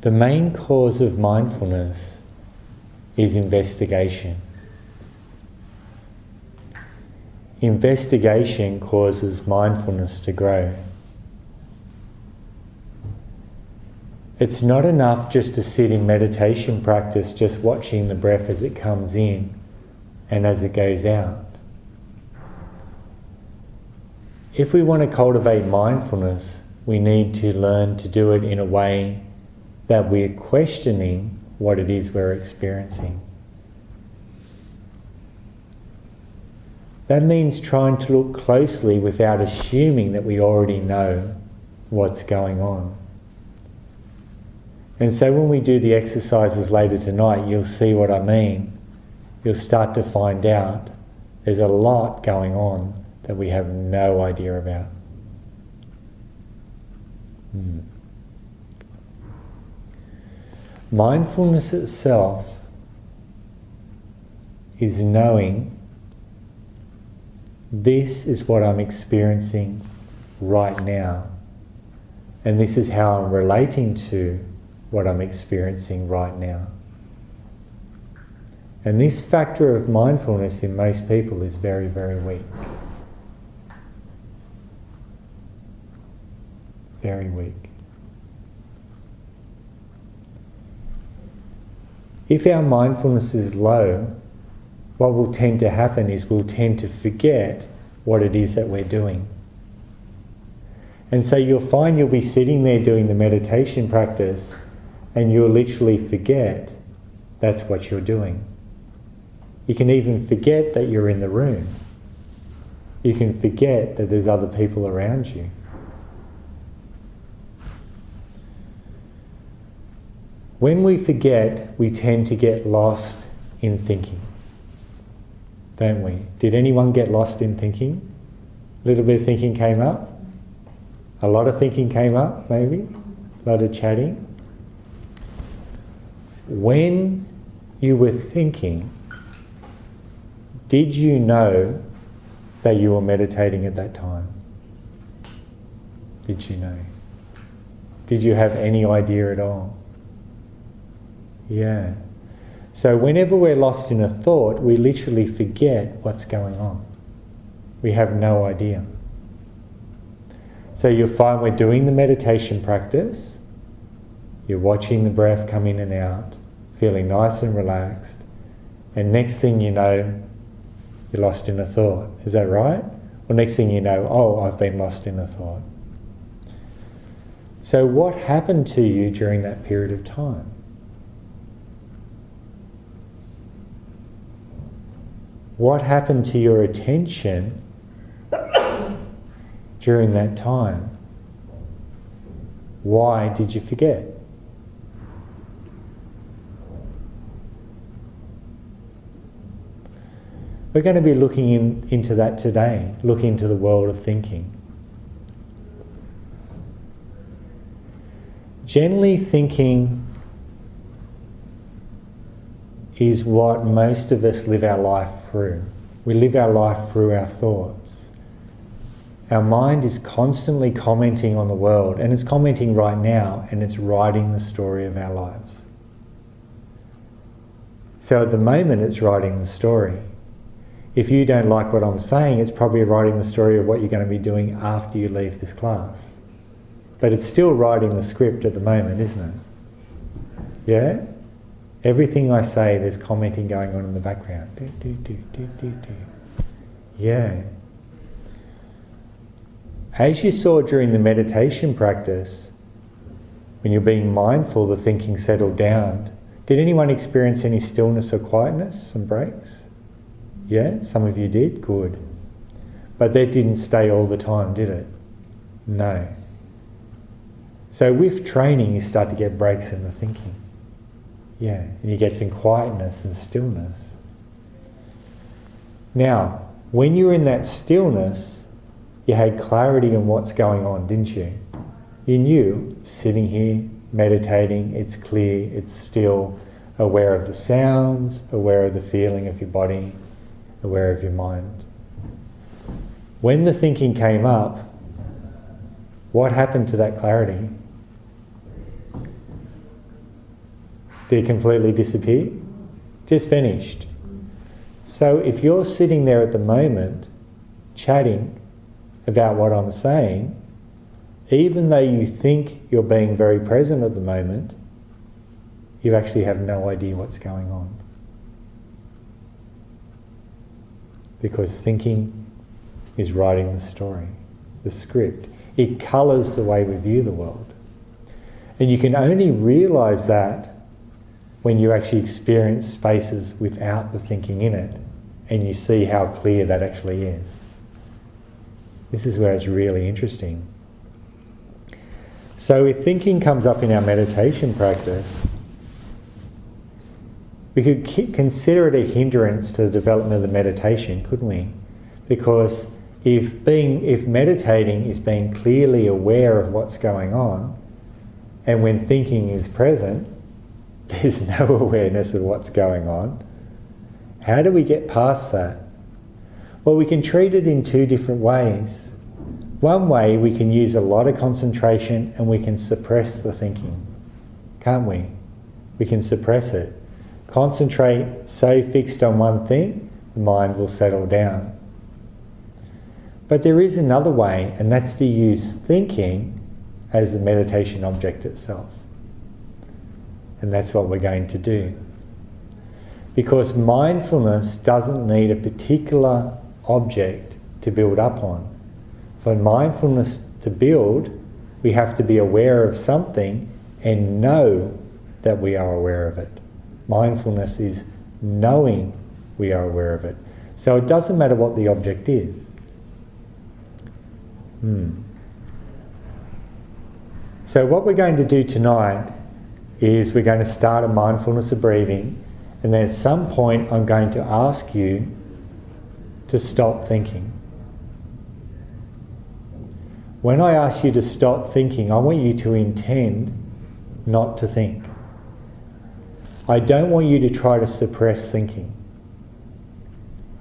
The main cause of mindfulness is investigation. Investigation causes mindfulness to grow. It's not enough just to sit in meditation practice, just watching the breath as it comes in and as it goes out. If we want to cultivate mindfulness, we need to learn to do it in a way that we're questioning what it is we're experiencing. That means trying to look closely without assuming that we already know what's going on. And so when we do the exercises later tonight, you'll see what I mean. You'll start to find out there's a lot going on that we have no idea about. Mindfulness itself is knowing this is what I'm experiencing right now, and this is how I'm relating to what I'm experiencing right now. And this factor of mindfulness in most people is very, very weak. Very weak. If our mindfulness is low, what will tend to happen is we'll tend to forget what it is that we're doing. And so you'll find you'll be sitting there doing the meditation practice and you'll literally forget that's what you're doing. You can even forget that you're in the room. You can forget that there's other people around you. When we forget, we tend to get lost in thinking, don't we? Did anyone get lost in thinking? A little bit of thinking came up? A lot of thinking came up, maybe? A lot of chatting? When you were thinking, did you know that you were meditating at that time? Did you know? Did you have any idea at all? Yeah. So whenever we're lost in a thought, we literally forget what's going on. We have no idea. So you'll find we're doing the meditation practice, you're watching the breath come in and out, feeling nice and relaxed, and next thing you know, you're lost in a thought. Is that right? Well, next thing you know, oh, I've been lost in a thought. So what happened to you during that period of time? What happened to your attention during that time? Why did you forget? We're going to be looking into that today, looking into the world of thinking. Generally, thinking is what most of us live our life through. We live our life through our thoughts. Our mind is constantly commenting on the world, and it's commenting right now, and it's writing the story of our lives. So at the moment, it's writing the story. If you don't like what I'm saying, it's probably writing the story of what you're going to be doing after you leave this class. But it's still writing the script at the moment, isn't it? Yeah? Everything I say, there's commenting going on in the background. Yeah. As you saw during the meditation practice, when you're being mindful, the thinking settled down. Did anyone experience any stillness or quietness, some breaks? Yeah, some of you did? Good. But that didn't stay all the time, did it? No. So with training, you start to get breaks in the thinking. Yeah, and you get some quietness and stillness. Now, when you were in that stillness, you had clarity on what's going on, didn't you? You knew, sitting here, meditating, it's clear, it's still, aware of the sounds, aware of the feeling of your body, aware of your mind. When the thinking came up, what happened to that clarity? Did it completely disappear? Just vanished. So if you're sitting there at the moment chatting about what I'm saying, even though you think you're being very present at the moment, you actually have no idea what's going on. Because thinking is writing the story, the script. It colours the way we view the world. And you can only realise that when you actually experience spaces without the thinking in it, and you see how clear that actually is. This is where it's really interesting. So if thinking comes up in our meditation practice, we could consider it a hindrance to the development of the meditation, couldn't we? Because if meditating is being clearly aware of what's going on, and when thinking is present, there's no awareness of what's going on, how do we get past that? Well, we can treat it in two different ways. One way, we can use a lot of concentration and we can suppress the thinking, can't we? We can suppress it. Concentrate so fixed on one thing, the mind will settle down. But there is another way, and that's to use thinking as the meditation object itself. And that's what we're going to do. Because mindfulness doesn't need a particular object to build up on. For mindfulness to build, we have to be aware of something and know that we are aware of it. Mindfulness is knowing we are aware of it. So it doesn't matter what the object is. So what we're going to do tonight is we're going to start a mindfulness of breathing, and then at some point I'm going to ask you to stop thinking. When I ask you to stop thinking, I want you to intend not to think. I don't want you to try to suppress thinking.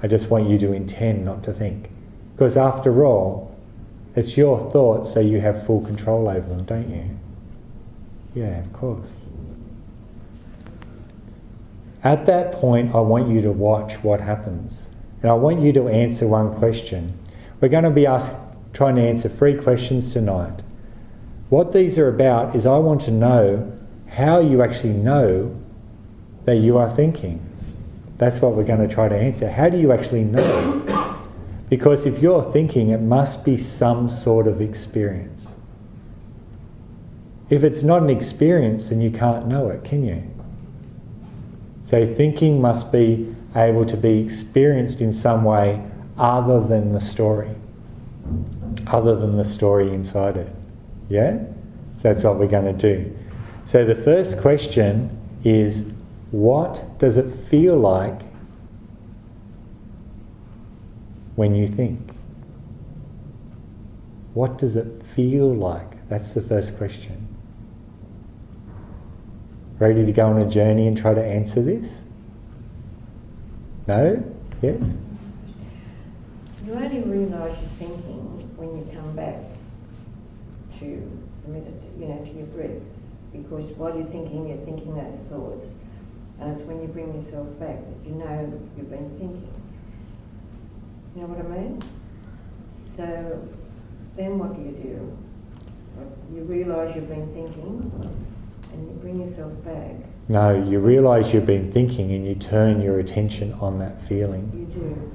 I just want you to intend not to think. Because after all, it's your thoughts, so you have full control over them, don't you? Yeah, of course. At that point, I want you to watch what happens. And I want you to answer one question. We're going to be trying to answer 3 questions tonight. What these are about is I want to know how you actually know that you are thinking. That's what we're going to try to answer. How do you actually know? Because if you're thinking, it must be some sort of experience. If it's not an experience, then you can't know it, can you? So thinking must be able to be experienced in some way other than the story. Other than the story inside it. Yeah? So that's what we're going to do. So the first question is, what does it feel like when you think? What does it feel like? That's the first question. Ready to go on a journey and try to answer this? No? Yes? You only realise you're thinking when you come back to to your breath. Because while you're thinking those thoughts. And it's when you bring yourself back that you know you've been thinking. You know what I mean? So then what do? You realise you've been thinking and you bring yourself back. No, you realise you've been thinking and you turn your attention on that feeling. You do.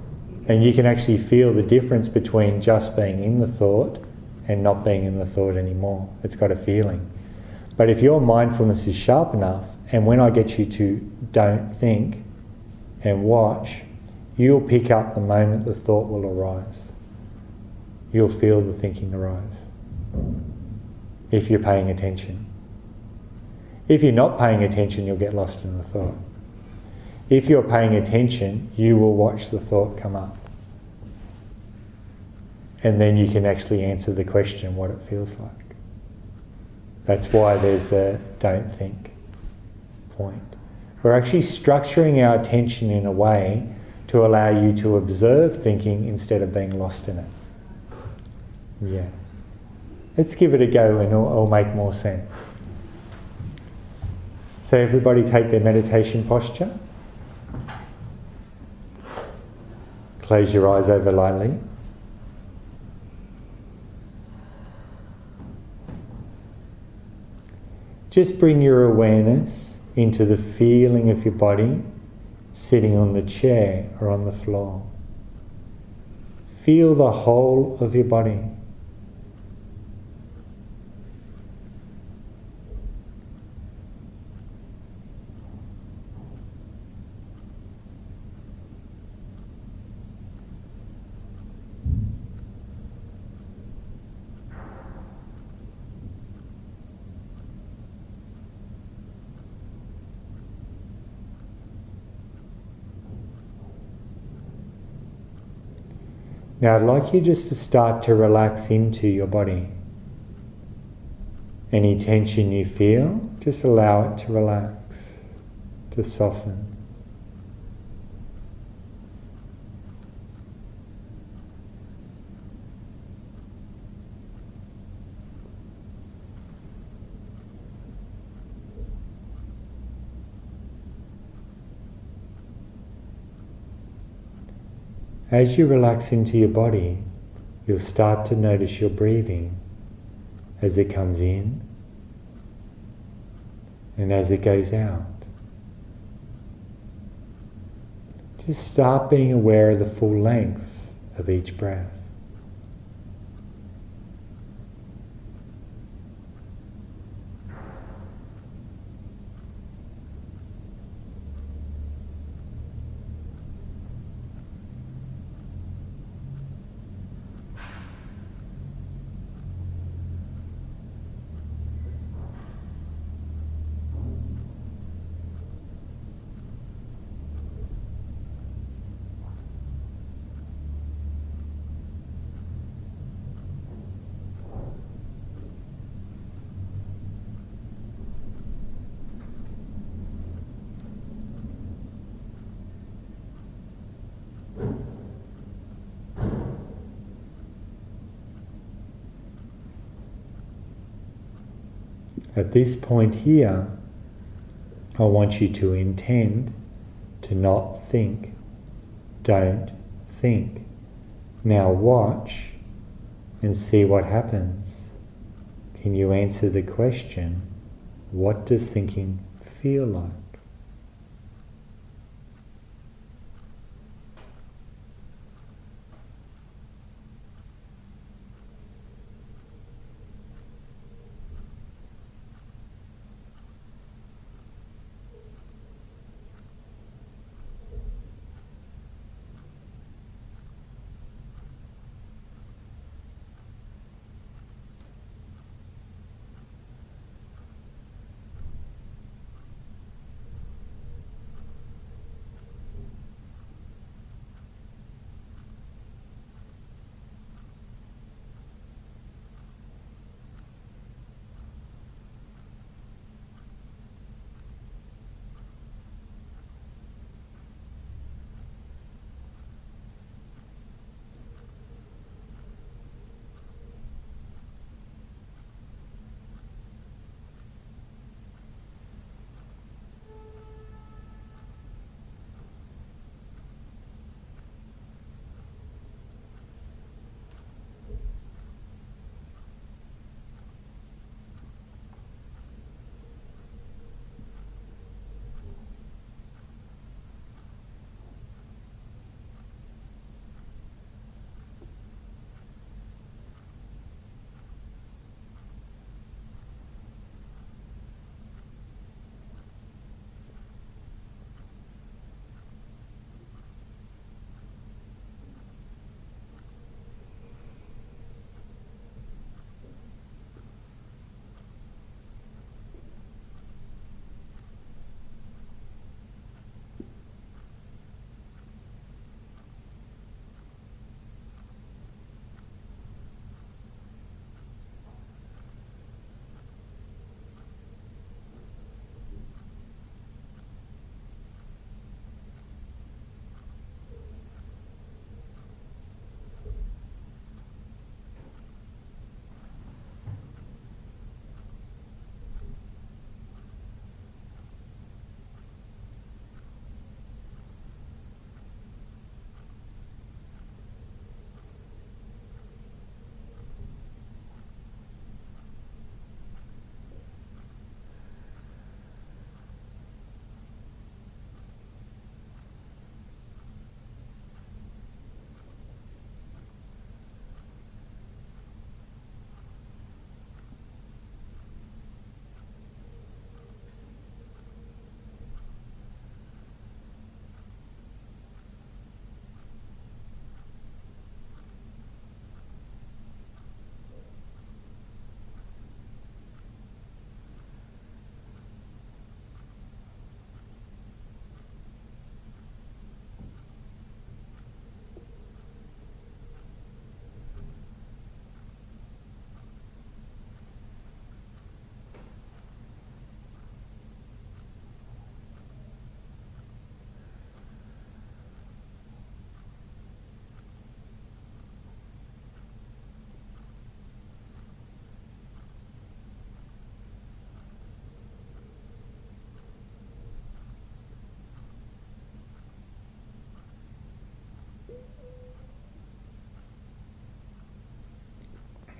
And you can actually feel the difference between just being in the thought and not being in the thought anymore. It's got a feeling. But if your mindfulness is sharp enough, and when I get you to don't think and watch, you'll pick up the moment the thought will arise. You'll feel the thinking arise. If you're paying attention. If you're not paying attention, you'll get lost in the thought. If you're paying attention, you will watch the thought come up. And then you can actually answer the question what it feels like. That's why there's the don't think point. We're actually structuring our attention in a way to allow you to observe thinking instead of being lost in it. Yeah. Let's give it a go and it'll make more sense. So everybody take their meditation posture. Close your eyes over lightly. Just bring your awareness into the feeling of your body sitting on the chair or on the floor. Feel the whole of your body. Now I'd like you just to start to relax into your body. Any tension you feel, just allow it to relax, to soften. As you relax into your body, you'll start to notice your breathing as it comes in and as it goes out. Just start being aware of the full length of each breath. At this point here, I want you to intend to not think. Don't think. Now watch and see what happens. Can you answer the question, what does thinking feel like?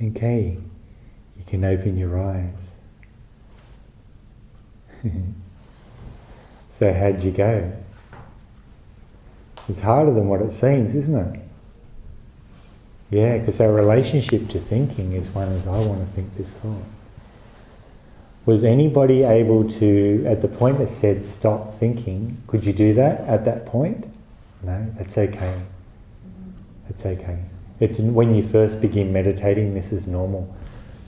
Okay, you can open your eyes. So how'd you go? It's harder than what it seems, isn't it? Yeah, because our relationship to thinking is one as I want to think this thought. Was anybody able to, at the point that said stop thinking, could you do that at that point? No, that's okay. That's okay. It's when you first begin meditating, this is normal.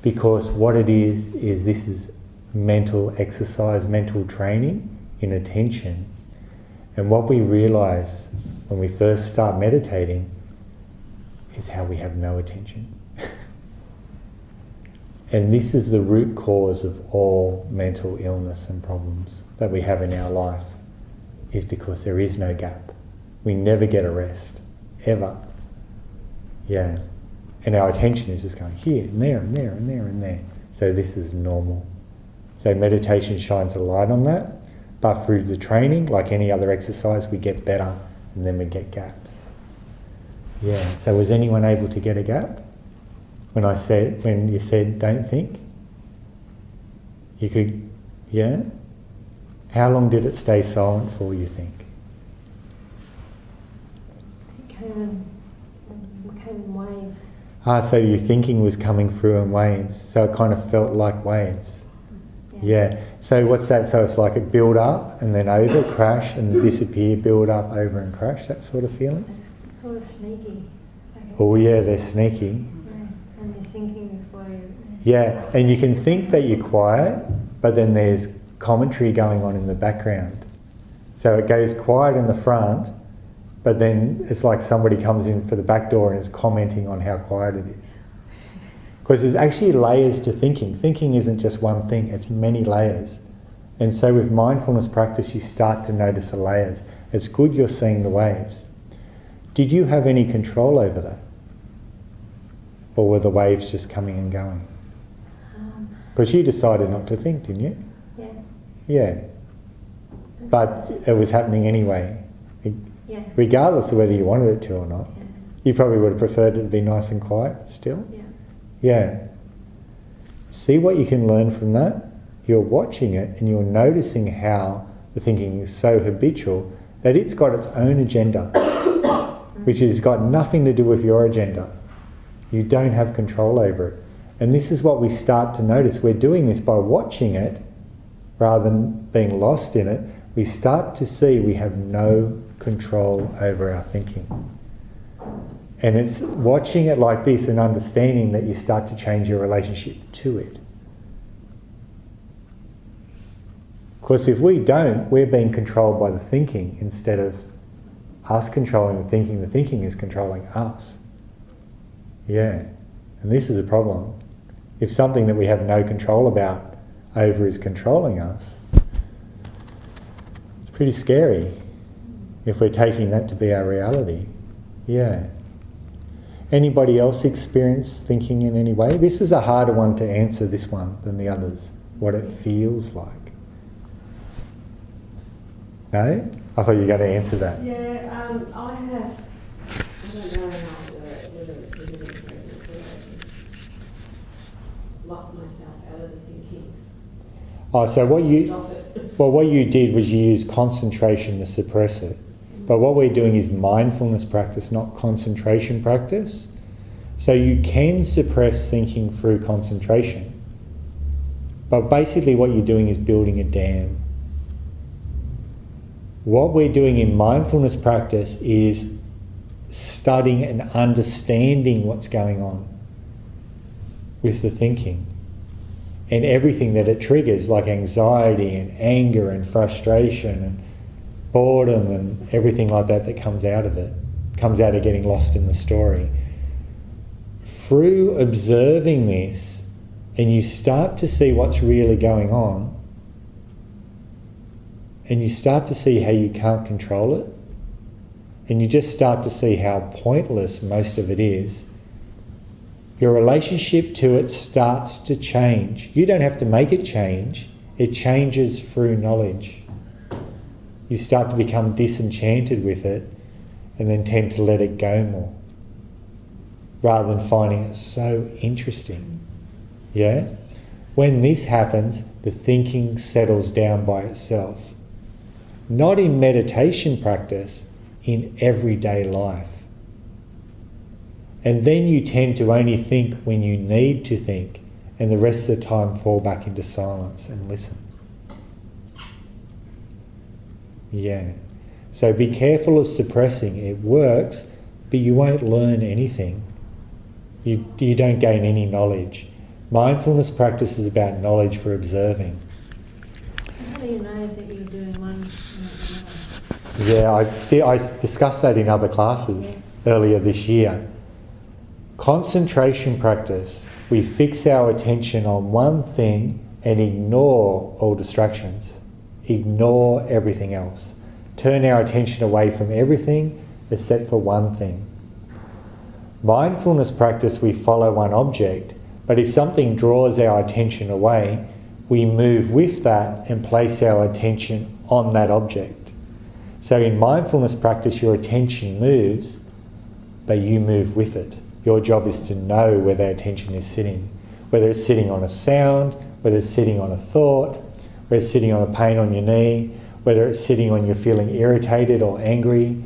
Because what it is this is mental exercise, mental training in attention. And what we realise when we first start meditating is how we have no attention. And this is the root cause of all mental illness and problems that we have in our life, is because there is no gap. We never get a rest, ever. Yeah. And our attention is just going here and there and there and there and there. So this is normal. So meditation shines a light on that, but through the training, like any other exercise, we get better and then we get gaps. Yeah. So was anyone able to get a gap? When you said don't think? You could, yeah? How long did it stay silent for, you think? It came in waves. So your thinking was coming through in waves, so it kind of felt like waves. Yeah. So what's that? So it's like it build up and then over, crash and disappear, build up, over and crash, that sort of feeling? It's sort of sneaky. Oh yeah, they're sneaky. And you're thinking before you... Yeah, and you can think that you're quiet, but then there's commentary going on in the background. So it goes quiet in the front, but then it's like somebody comes in for the back door and is commenting on how quiet it is. Because there's actually layers to thinking. Thinking isn't just one thing, it's many layers. And so with mindfulness practice, you start to notice the layers. It's good you're seeing the waves. Did you have any control over that? Or were the waves just coming and going? Because you decided not to think, didn't you? Yeah. Yeah. But it was happening anyway. Yeah. Regardless of whether you wanted it to or not. Yeah. You probably would have preferred it to be nice and quiet still. Yeah. Yeah. See what you can learn from that. You're watching it and you're noticing how the thinking is so habitual that it's got its own agenda, which has got nothing to do with your agenda. You don't have control over it. And this is what we start to notice. We're doing this by watching it rather than being lost in it. We start to see we have no control over our thinking. And it's watching it like this and understanding that you start to change your relationship to it. Because if we don't, we're being controlled by the thinking instead of us controlling the thinking. The thinking is controlling us. Yeah. And this is a problem. If something that we have no control about over is controlling us, it's pretty scary if we're taking that to be our reality. Yeah. Anybody else experience thinking in any way? This is a harder one to answer, this one, than the others. What it feels like. No? I thought you were going to answer that. Yeah, I don't know whether it's because of pregnant, but I just lock myself out of the thinking. Oh, so Stop it. what you did was you used concentration to suppress it. But what we're doing is mindfulness practice, not concentration practice. So you can suppress thinking through concentration. But basically what you're doing is building a dam. What we're doing in mindfulness practice is studying and understanding what's going on with the thinking and everything that it triggers, like anxiety and anger and frustration and boredom and everything like that comes out of it, comes out of getting lost in the story. Through observing this, and you start to see what's really going on, and you start to see how you can't control it, and you just start to see how pointless most of it is, your relationship to it starts to change. You don't have to make it change. It changes through knowledge. You start to become disenchanted with it and then tend to let it go more. rather than finding it so interesting. Yeah? When this happens, the thinking settles down by itself. Not in meditation practice, in everyday life. And then you tend to only think when you need to think, and the rest of the time fall back into silence and listen. Yeah. So be careful of suppressing. It works, but you won't learn anything. You don't gain any knowledge. Mindfulness practice is about knowledge for observing. How do you know that you're doing one and not another? Yeah, I discussed that in other classes earlier this year. Concentration practice, we fix our attention on one thing and ignore all distractions. Ignore everything else. Turn our attention away from everything except for one thing. Mindfulness practice, we follow one object, but if something draws our attention away, we move with that and place our attention on that object. So in mindfulness practice, your attention moves, but you move with it. Your job is to know where that attention is sitting. Whether it's sitting on a sound, whether it's sitting on a thought, whether it's sitting on a pain on your knee, whether it's sitting on you feeling irritated or angry,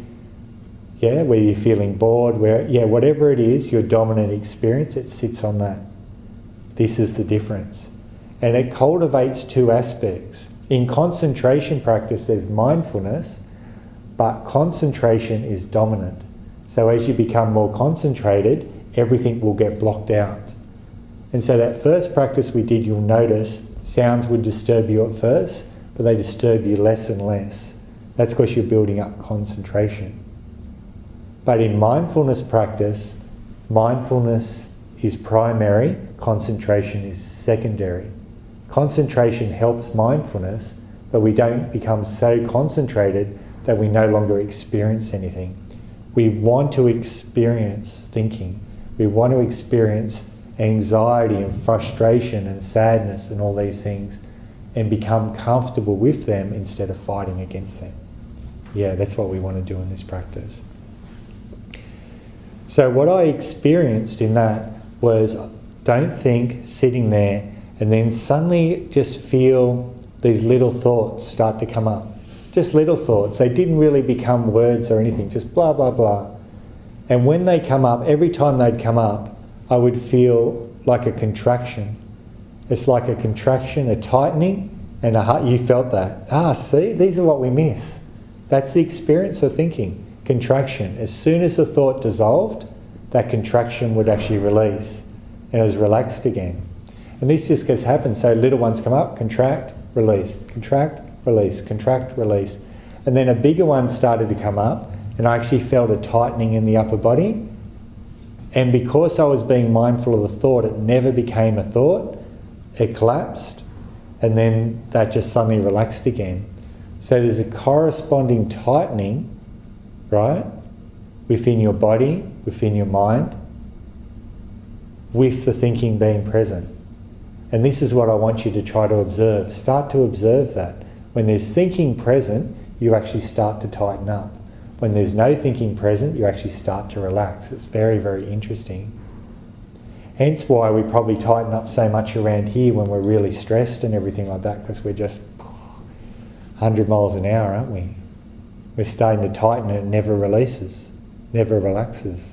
whether you're feeling bored, whatever it is, your dominant experience, it sits on that. This is the difference. And it cultivates two aspects. In concentration practice, there's mindfulness, but concentration is dominant. So as you become more concentrated, everything will get blocked out. And so that first practice we did, you'll notice, sounds would disturb you at first, but they disturb you less and less. That's because you're building up concentration. But in mindfulness practice, mindfulness is primary, concentration is secondary. Concentration helps mindfulness, but we don't become so concentrated that we no longer experience anything. We want to experience thinking. We want to experience anxiety and frustration and sadness and all these things and become comfortable with them instead of fighting against them. Yeah, that's what we want to do in this practice. So what I experienced in that was, don't think, sitting there, and then suddenly just feel these little thoughts start to come up. Just little thoughts. They didn't really become words or anything, just blah, blah, blah. And when they come up, every time they'd come up, I would feel like a contraction. It's like a contraction, a tightening, and a heart. You felt that. See, these are what we miss. That's the experience of thinking. Contraction. As soon as the thought dissolved, that contraction would actually release, and it was relaxed again. And this just gets happen. So little ones come up, contract, release, contract, release, contract, release. And then a bigger one started to come up, and I actually felt a tightening in the upper body. And because I was being mindful of the thought, it never became a thought. It collapsed, and then that just suddenly relaxed again. So there's a corresponding tightening, right, within your body, within your mind, with the thinking being present. And this is what I want you to try to observe. Start to observe that. When there's thinking present, you actually start to tighten up. When there's no thinking present, you actually start to relax. It's very, very interesting. Hence why we probably tighten up so much around here when we're really stressed and everything like that, because we're just 100 miles an hour, aren't we? We're starting to tighten and it never releases, never relaxes.